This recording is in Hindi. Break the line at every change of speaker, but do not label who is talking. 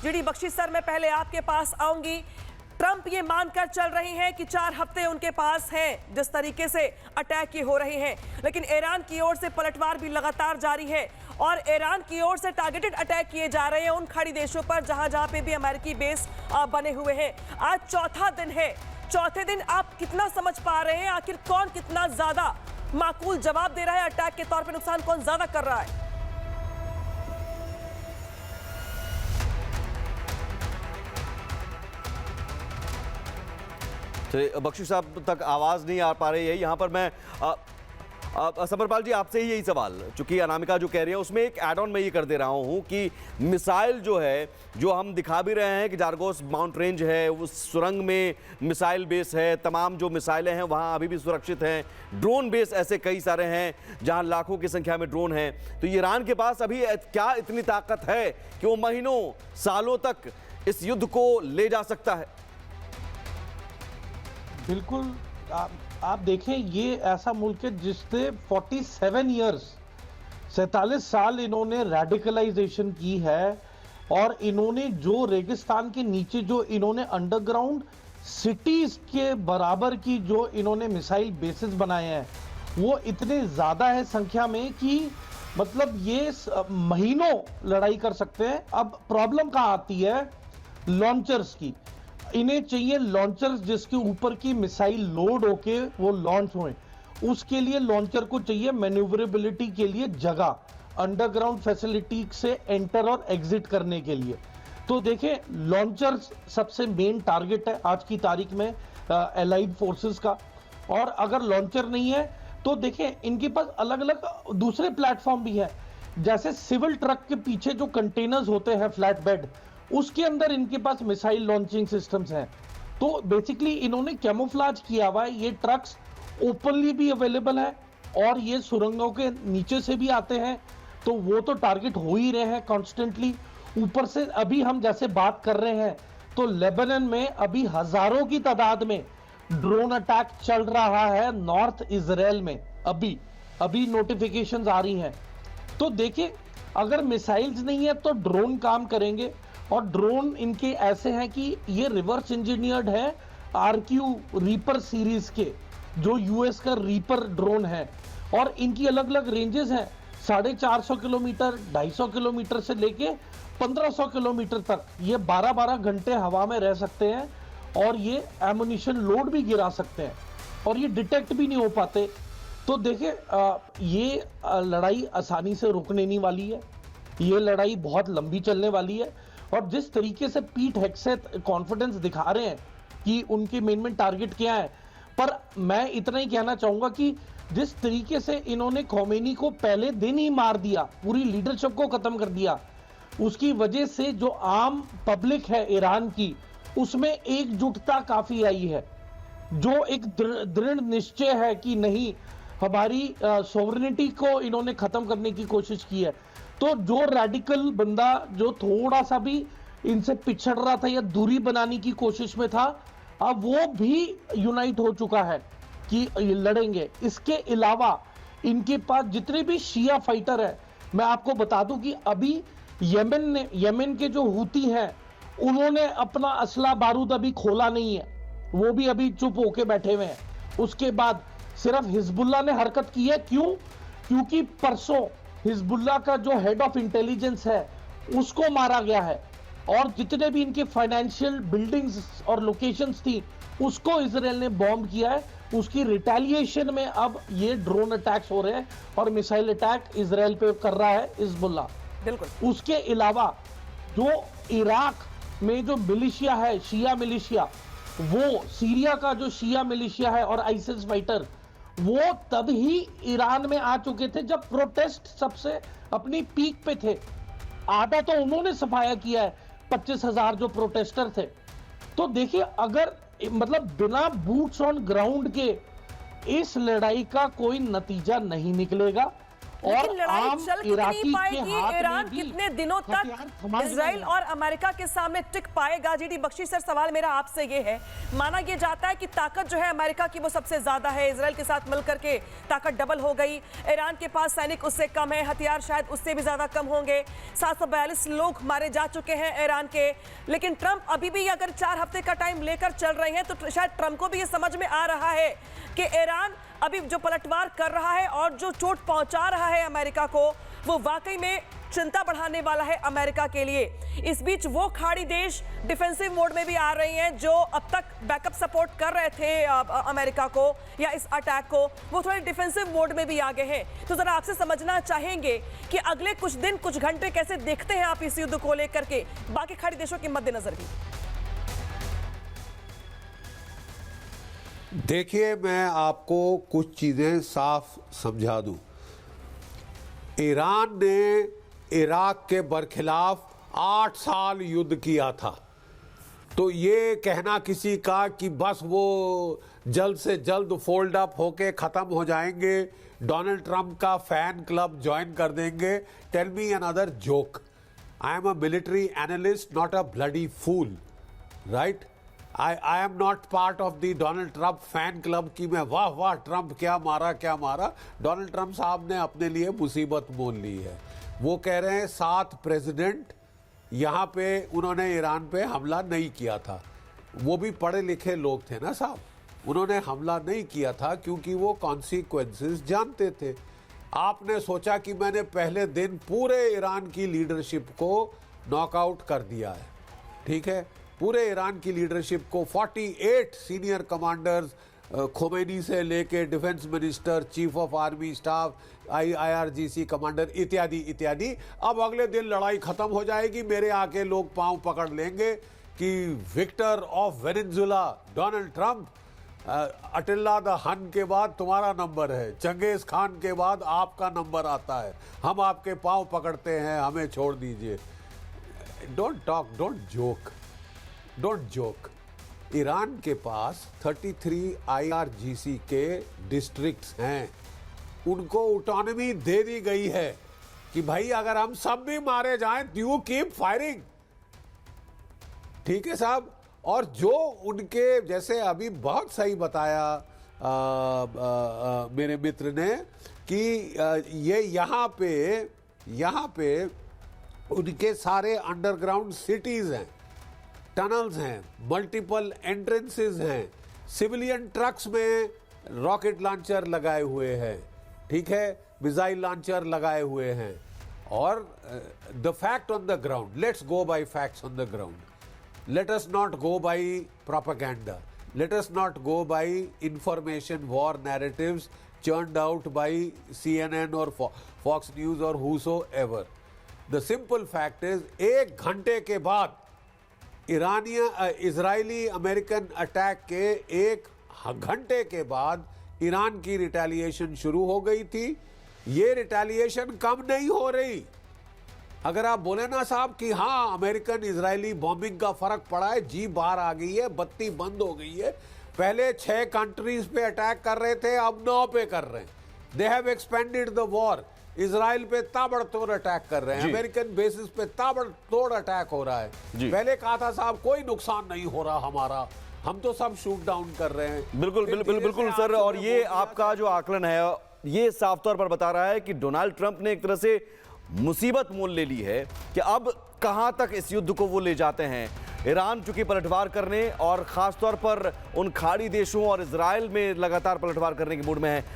जीडी बख्शी सर, मैं पहले आपके पास आऊंगी। ट्रंप ये मानकर चल रहे हैं कि 4 हफ्ते उनके पास हैं जिस तरीके से अटैक ये हो रहे हैं, लेकिन ईरान की ओर से पलटवार भी लगातार जारी है और ईरान की ओर से टारगेटेड अटैक किए जा रहे हैं उन खाड़ी देशों पर जहां जहां पे भी अमेरिकी बेस बने हुए हैं। आज चौथा दिन है, चौथे दिन आप कितना समझ पा रहे हैं, आखिर कौन कितना ज्यादा माकूल जवाब दे रहा है, अटैक के तौर पे नुकसान कौन ज्यादा कर रहा है?
बख्शी साहब तक आवाज नहीं आ पा रही है। यहाँ पर मैं समरपाल जी आपसे ही यही सवाल, चूंकि अनामिका जो कह रही है उसमें एक एड ऑन मैं ये कर दे रहा हूँ कि मिसाइल जो है, जो हम दिखा भी रहे हैं कि जारगोस माउंट रेंज है, उस सुरंग में मिसाइल बेस है, तमाम जो मिसाइलें हैं वहाँ अभी भी सुरक्षित हैं। ड्रोन बेस ऐसे कई सारे हैं जहाँ लाखों की संख्या में ड्रोन हैं। तो ईरान के पास अभी क्या इतनी ताकत है कि वो महीनों सालों तक इस युद्ध को ले जा सकता है?
बिल्कुल, आप देखें, ये ऐसा मुल्क है जिसने 47 साल इन्होंने रेडिकलाइजेशन की है और इन्होंने जो रेगिस्तान के नीचे जो इन्होंने अंडरग्राउंड सिटीज के बराबर की जो इन्होंने मिसाइल बेसिस बनाए हैं वो इतने ज्यादा है संख्या में कि मतलब ये महीनों लड़ाई कर सकते हैं। अब प्रॉब्लम कहाँ आती है? लॉन्चर्स की। इन्हें चाहिए लॉन्चर्स जिसके ऊपर की मिसाइल लोड होके वो लॉन्च होए। उसके लिए लॉन्चर को चाहिए मैन्यूवरेबिलिटी के लिए जगह, अंडरग्राउंड फैसिलिटी से एंटर और एग्जिट करने के लिए। तो देखें, लॉन्चर्स सबसे मेन टारगेट है आज की तारीख में एलाइड फोर्सेस का। और अगर लॉन्चर नहीं है तो देखें, इनके पास अलग अलग दूसरे प्लेटफॉर्म भी है। जैसे सिविल ट्रक के पीछे जो कंटेनर्स होते हैं फ्लैट बेड, उसके अंदर इनके पास मिसाइल लॉन्चिंग सिस्टम्स हैं। तो बेसिकली इन्होंने कैमोफ्लेज किया हुआ है। ये ट्रक्स ओपनली भी अवेलेबल है और ये सुरंगों के नीचे से भी आते हैं, तो वो तो टारगेट हो ही रहे हैं कॉन्स्टेंटली। ऊपर से अभी हम जैसे बात कर रहे हैं तो लेबनान में अभी हजारों की तादाद में ड्रोन अटैक चल रहा है नॉर्थ इजराइल में। अभी नोटिफिकेशंस आ रही हैं। तो देखिए, अगर मिसाइल्स नहीं है तो ड्रोन काम करेंगे और ड्रोन इनके ऐसे हैं कि ये रिवर्स इंजीनियर्ड है आरक्यू रीपर सीरीज के, जो यूएस का रीपर ड्रोन है। और इनकी अलग अलग रेंजेस हैं, 450 किलोमीटर, 250 किलोमीटर से लेके 1500 किलोमीटर तक ये 12-12 घंटे हवा में रह सकते हैं और ये एमुनिशन लोड भी गिरा सकते हैं और ये डिटेक्ट भी नहीं हो पाते। तो देखिए, ये लड़ाई आसानी से रुकने नहीं वाली है। ये लड़ाई बहुत लंबी चलने वाली है और जिस तरीके से पीट हेग्सेथ कॉन्फिडेंस दिखा रहे हैं कि उनके मेन टारगेट क्या है, पर मैं इतना ही कहना चाहूंगा कि जिस तरीके से इन्होंने खोमेनी को पहले दिन ही मार दिया, पूरी लीडरशिप को खत्म कर दिया, उसकी वजह से जो आम पब्लिक है ईरान की, उसमें एकजुटता काफी आई है। जो एक दृढ़ निश्चय है कि नहीं, हमारी सोवरेनिटी को इन्होंने खत्म करने की कोशिश की है। तो जो रेडिकल बंदा जो थोड़ा सा भी इनसे पिछड़ रहा था या दूरी बनाने की कोशिश में था, अब वो भी यूनाइट हो चुका है कि लड़ेंगे। इसके अलावा इनके पास जितने भी शिया फाइटर है, मैं आपको बता दूं कि अभी यमन के जो हूती हैं उन्होंने अपना असला बारूद अभी खोला नहीं है, वो भी अभी चुप होके बैठे हुए हैं। उसके बाद सिर्फ हिजबुल्लाह ने हरकत की है। क्यों? क्योंकि परसों हिजबुल्लाह का जो हेड ऑफ इंटेलिजेंस है उसको मारा गया है और जितने भी इनके फाइनेंशियल बिल्डिंग्स और लोकेशंस थी उसको इजराइल ने बॉम्ब किया है। उसकी रिटेलिएशन में अब ये ड्रोन अटैक्स हो रहे हैं और मिसाइल अटैक इजराइल पे कर रहा है हिजबुल्लाह।
बिल्कुल।
उसके अलावा जो इराक में जो मिलिशिया है, शिया मिलिशिया, वो सीरिया का जो शिया मिलिशिया है और आईसिस फाइटर, वो तब ही ईरान में आ चुके थे जब प्रोटेस्ट सबसे अपनी पीक पे थे। आधा तो उन्होंने सफाया किया है, 25,000 जो प्रोटेस्टर थे। तो देखिए, अगर मतलब बिना बूट्स ऑन ग्राउंड के इस लड़ाई का कोई नतीजा नहीं निकलेगा
लेकिन लड़ाई
आम
चल कितनी
इराकी के
पाएगी?
हाथ में
ईरान
भी
कितने दिनों
हथियार
तक
थमाए
इजराइल
गए
और अमेरिका के सामने टिक पाएगा? जीडी बख्शी सर, सवाल मेरा आपसे ये है, माना ये जाता है कि ताकत जो है अमेरिका की वो सबसे ज्यादा है, इजराइल के साथ मिलकर के ताकत डबल हो गई, ईरान के पास सैनिक उससे कम है, हथियार शायद उससे भी ज्यादा कम होंगे, 742 लोग मारे जा चुके हैं ईरान के, लेकिन ट्रंप अभी भी अगर 4 हफ्ते का टाइम लेकर चल रहे हैं तो शायद ट्रंप को भी ये समझ में आ रहा है कि ईरान अभी जो पलटवार कर रहा है और जो चोट पहुंचा रहा है अमेरिका को, वो वाकई में चिंता बढ़ाने वाला है अमेरिका के लिए। इस बीच वो खाड़ी देश डिफेंसिव मोड में भी आ रही हैं जो अब तक बैकअप सपोर्ट कर रहे थे अमेरिका को या इस अटैक को, वो थोड़े डिफेंसिव मोड में भी आ गए हैं। तो जरा आपसे समझना चाहेंगे कि अगले कुछ दिन कुछ घंटे कैसे देखते हैं आप इस युद्ध को लेकर के बाकी खाड़ी देशों के मद्देनजर भी?
देखिए, मैं आपको कुछ चीजें साफ समझा दूं। ईरान ने इराक के बरखिलाफ 8 साल युद्ध किया था, तो ये कहना किसी का कि बस वो जल्द से जल्द फोल्ड अप होके खत्म हो जाएंगे, डोनाल्ड ट्रंप का फैन क्लब ज्वाइन कर देंगे, tell me another joke. I am a military analyst, not a bloody fool, right? I am not part of the Donald Trump fan club कि मैं वाह वाह ट्रंप क्या मारा। डोनाल्ड ट्रंप साहब ने अपने लिए मुसीबत मोल ली है। वो कह रहे हैं 7 प्रेसिडेंट यहाँ पे उन्होंने ईरान पे हमला नहीं किया था। वो भी पढ़े लिखे लोग थे ना साहब, उन्होंने हमला नहीं किया था क्योंकि वो कॉन्सिक्वेंसेस जानते थे। आपने सोचा कि मैंने पहले दिन पूरे ईरान की लीडरशिप को नॉकआउट कर दिया है, ठीक है? पूरे ईरान की लीडरशिप को 48 सीनियर कमांडर्स, खोमेनी से लेके defence minister, chief of army staff, IRGC commander इत्यादि इत्यादि। अब अगले दिन लड़ाई खत्म हो जाएगी, मेरे आके लोग पांव पकड़ लेंगे कि victor of Venezuela Donald Trump, Attila the Hun के बाद तुम्हारा नंबर है, चंगेज खान के बाद आपका नंबर आता है, हम आपके पांव पकड़ते हैं, हमें छोड़ दीजिए। Don't talk, don't joke. Iran के पास 33 IRGC के डिस्ट्रिक्ट्स हैं, उनको ऑटोनॉमी दे दी गई है कि भाई अगर हम सब भी मारे जाएं, यू कीप फायरिंग, ठीक है साहब? और जो उनके जैसे अभी बहुत सही बताया मेरे मित्र ने कि ये यहाँ पे उनके सारे अंडरग्राउंड सिटीज हैं, टनल्स हैं, मल्टीपल एंट्रेंसेस हैं, सिविलियन ट्रक्स में रॉकेट लॉन्चर लगाए हुए हैं, ठीक है, मिसाइल लॉन्चर लगाए हुए हैं। और the fact on the ground, let's go by facts on the ground, let us not go by propaganda, let us not go by information war narratives churned out by CNN or Fox News or whosoever. The simple fact is, 1 घंटे के बाद इजरायली अमेरिकन अटैक के 1 घंटे के बाद ईरान की रिटेलिएशन शुरू हो गई थी। ये रिटेलिएशन कम नहीं हो रही। अगर आप बोले ना साहब कि हाँ अमेरिकन इजरायली बॉम्बिंग का फर्क पड़ा है, जी बाहर आ गई है, बत्ती बंद हो गई है। पहले 6 कंट्रीज पे अटैक कर रहे थे, अब 9 पे कर रहे हैं। They have expanded the war. Israel पे ताबड़तोड़ अटैक कर रहे हैं, अमेरिकन बेसिस पे ताबड़तोड़ अटैक हो रहा है। पहले कहा था साहब कोई नुकसान नहीं हो रहा हमारा, हम तो सब शूट डाउन कर रहे हैं।
बिल्कुल सर, और ये आपका जो आकलन है ये साफ तौर पर बता रहा है कि डोनाल्ड ट्रंप ने एक तरह से मुसीबत मोल ले ली है कि अब कहां तक इस युद्ध को वो ले जाते हैं। ईरान चूंकि पलटवार करने और खास तौर पर उन खाड़ी देशों और इजराइल में लगातार पलटवार करने के मूड में है,